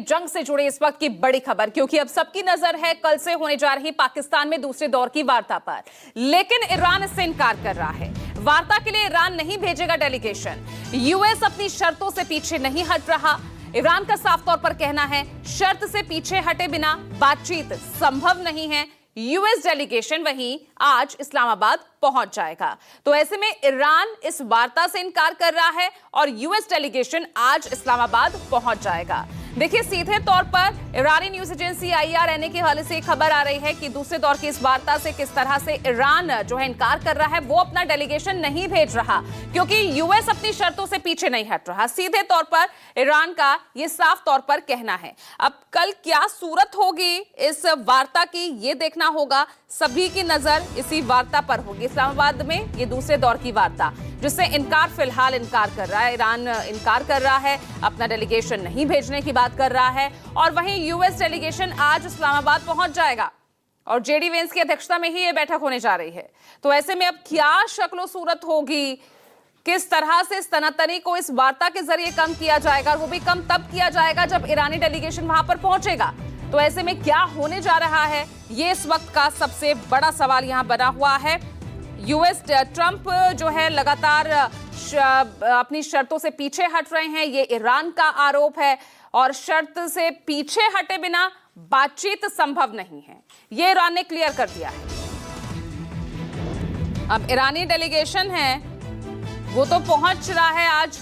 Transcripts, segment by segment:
जंग से जुड़े इस वक्त की बड़ी खबर, क्योंकि अब सबकी नजर है कल से होने जा रही पाकिस्तान में दूसरे दौर की वार्ता पर। लेकिन ईरान इससे इनकार कर रहा है। वार्ता के लिए ईरान नहीं भेजेगा डेलीगेशन। यूएस अपनी शर्तों से पीछे नहीं हट रहा। ईरान का साफ तौर पर कहना है, शर्त से पीछे हटे बिना बातचीत संभव नहीं है। यूएस डेलीगेशन वहीं आज इस्लामाबाद पहुंच जाएगा। तो ऐसे में ईरान इस वार्ता से इनकार कर रहा है और यूएस डेलीगेशन आज इस्लामाबाद पहुंच जाएगा। देखिए, सीधे तौर पर ईरानी न्यूज एजेंसी IRNA के हवाले से खबर आ रही है कि दूसरे दौर की इस वार्ता से किस तरह से ईरान जो है इनकार कर रहा है। वो अपना डेलीगेशन नहीं भेज रहा क्योंकि यूएस अपनी शर्तों से पीछे नहीं हट रहा। सीधे तौर पर ईरान का ये साफ तौर पर कहना है। अब कल क्या सूरत होगी इस वार्ता की, ये देखना होगा। सभी की नजर इसी वार्ता पर होगी। इस्लामाबाद में ये दूसरे दौर की वार्ता, जिससे फिलहाल इनकार कर रहा है। ईरान इनकार कर रहा है, अपना डेलीगेशन नहीं भेजने की बात कर रहा है। और वहीं यूएस डेलीगेशन आज इस्लामाबाद पहुंच जाएगा और जेडी वेंस की अध्यक्षता में ही ये बैठक होने जा रही है। तो ऐसे में अब क्या शक्ल सूरत होगी, किस तरह से इस तनातनी को इस वार्ता के जरिए कम किया जाएगा, और वो भी कम तब किया जाएगा जब ईरानी डेलीगेशन वहां पर पहुंचेगा। तो ऐसे में क्या होने जा रहा है, ये इस वक्त का सबसे बड़ा सवाल यहां बना हुआ है। यूएस ट्रंप जो है लगातार अपनी शर्तों से पीछे हट रहे हैं, ये ईरान का आरोप है। और शर्त से पीछे हटे बिना बातचीत संभव नहीं है, ये ईरान ने क्लियर कर दिया है। अब ईरानी डेलीगेशन है वो तो पहुंच रहा है आज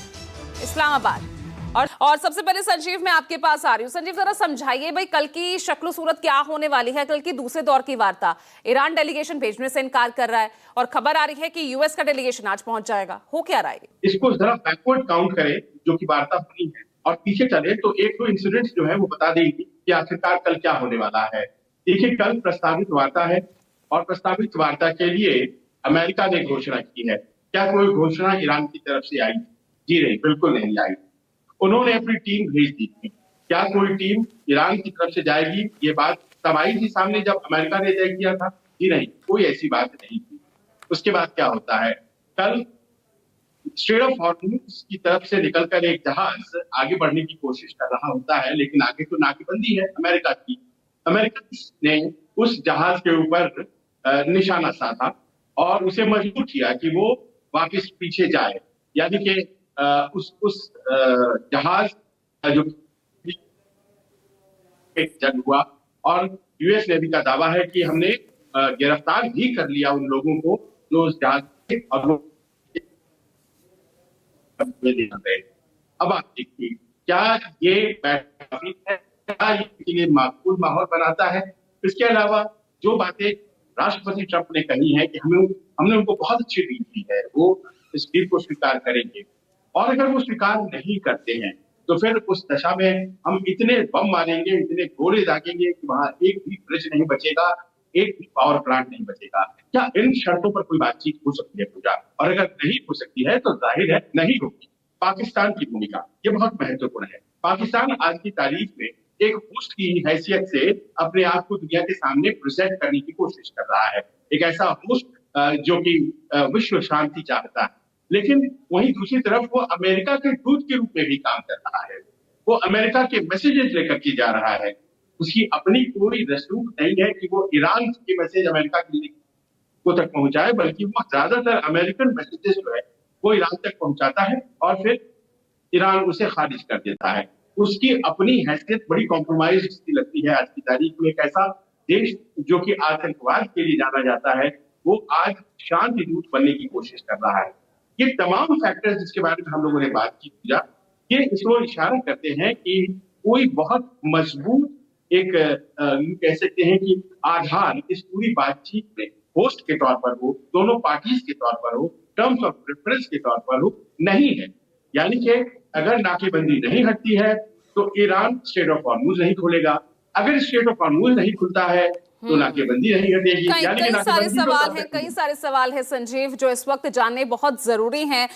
इस्लामाबाद। और सबसे पहले संजीव, मैं आपके पास आ रही हूँ। संजीव, जरा समझाइए भाई, कल की शक्ल सूरत क्या होने वाली है। कल की दूसरे दौर की वार्ता, ईरान डेलीगेशन भेजने से इनकार कर रहा है और खबर आ रही है कि यूएस का डेलीगेशन आज पहुंच जाएगा। हो क्या रहा है? इसको जरा बैकवर्ड काउंट करें जो कि वार्ता बनी है, और पीछे चले तो एक दो इंसिडेंट्स जो है वो बता देंगे कि आखिरकार कल क्या होने वाला है। देखिए, कल प्रस्तावित वार्ता है और प्रस्तावित वार्ता के लिए अमेरिका ने घोषणा की है। क्या कोई घोषणा ईरान की तरफ से आई? जी नहीं, बिल्कुल नहीं आई। उन्होंने अपनी टीम भेज दी थी। क्या कोई टीम ईरान की तरफ से जाएगी, ये बात तब आई थी सामने जब अमेरिका ने तय किया था? जी नहीं, कोई ऐसी बात नहीं थी। उसके बाद क्या होता है, कल स्ट्रेट ऑफ हॉर्मुज की तरफ से निकलकर एक जहाज आगे बढ़ने की कोशिश कर रहा होता है, लेकिन आगे तो नाकेबंदी है अमेरिका की। अमेरिका ने उस जहाज के ऊपर निशाना साधा और उसे मजबूर किया कि वो वापस पीछे जाए। यानी कि उस जहाज जो एक जंग हुआ, और यूएस नेवी का दावा है कि हमने गिरफ्तार भी कर लिया उन लोगों को जो उस जहाज थे, और वो अब आप देखिए, क्या ये बैठक है, क्या ये माकूल माहौल बनाता है? इसके अलावा जो बातें राष्ट्रपति ट्रंप ने कही है कि हमने उनको बहुत अच्छी डील दी है, वो इस डील को स्वीकार करेंगे। और अगर वो स्वीकार नहीं करते हैं तो फिर उस दशा में हम इतने बम मारेंगे, इतने गोले दागेंगे कि वहां एक भी ब्रिज नहीं बचेगा, एक भी पावर प्लांट नहीं बचेगा। क्या इन शर्तों पर कोई बातचीत हो सकती है पूजा? और अगर नहीं हो सकती है तो जाहिर है नहीं होगी। पाकिस्तान की भूमिका ये बहुत महत्वपूर्ण है। पाकिस्तान आज की तारीख में एक होस्ट की हैसियत से अपने आप को दुनिया के सामने प्रेजेंट करने की कोशिश कर रहा है, एक ऐसा होस्ट जो कि विश्व शांति चाहता है। लेकिन वहीं दूसरी तरफ वो अमेरिका के दूत के रूप में भी काम कर रहा है। वो अमेरिका के मैसेजेस लेकर के जा रहा है। उसकी अपनी कोई रसूख नहीं है कि वो ईरान के मैसेज अमेरिका को तक पहुंचाए, बल्कि वो ज्यादातर अमेरिकन मैसेजेस जो है वो ईरान तक पहुंचाता है और फिर ईरान उसे खारिज कर देता है। उसकी अपनी हैसियत बड़ी कॉम्प्रोमाइज लगती है आज की तारीख में। एक ऐसा देश जो कि आतंकवाद के लिए जाना जाता है, वो आज शांति दूत बनने की कोशिश कर रहा है। ये तमाम फैक्टर्स जिसके बारे में हम लोगों ने बात की पूजा, ये इसको इशारा करते हैं कि कोई बहुत मजबूत एक कह सकते हैं कि आधार इस पूरी बातचीत में होस्ट के तौर पर हो, दोनों पार्टीज के तौर पर हो, टर्म्स ऑफ प्रेफरेंस के तौर पर हो, नहीं है। यानी कि अगर नाकेबंदी नहीं हटती है तो ईरान स्ट्रेट ऑफ हॉर्मुज नहीं खोलेगा। अगर स्ट्रेट ऑफ हॉर्मुज नहीं खुलता है तो नाकेबंदी नहीं हटेगी। कई सारे सवाल हैं संजीव, जो इस वक्त जानने बहुत जरूरी हैं।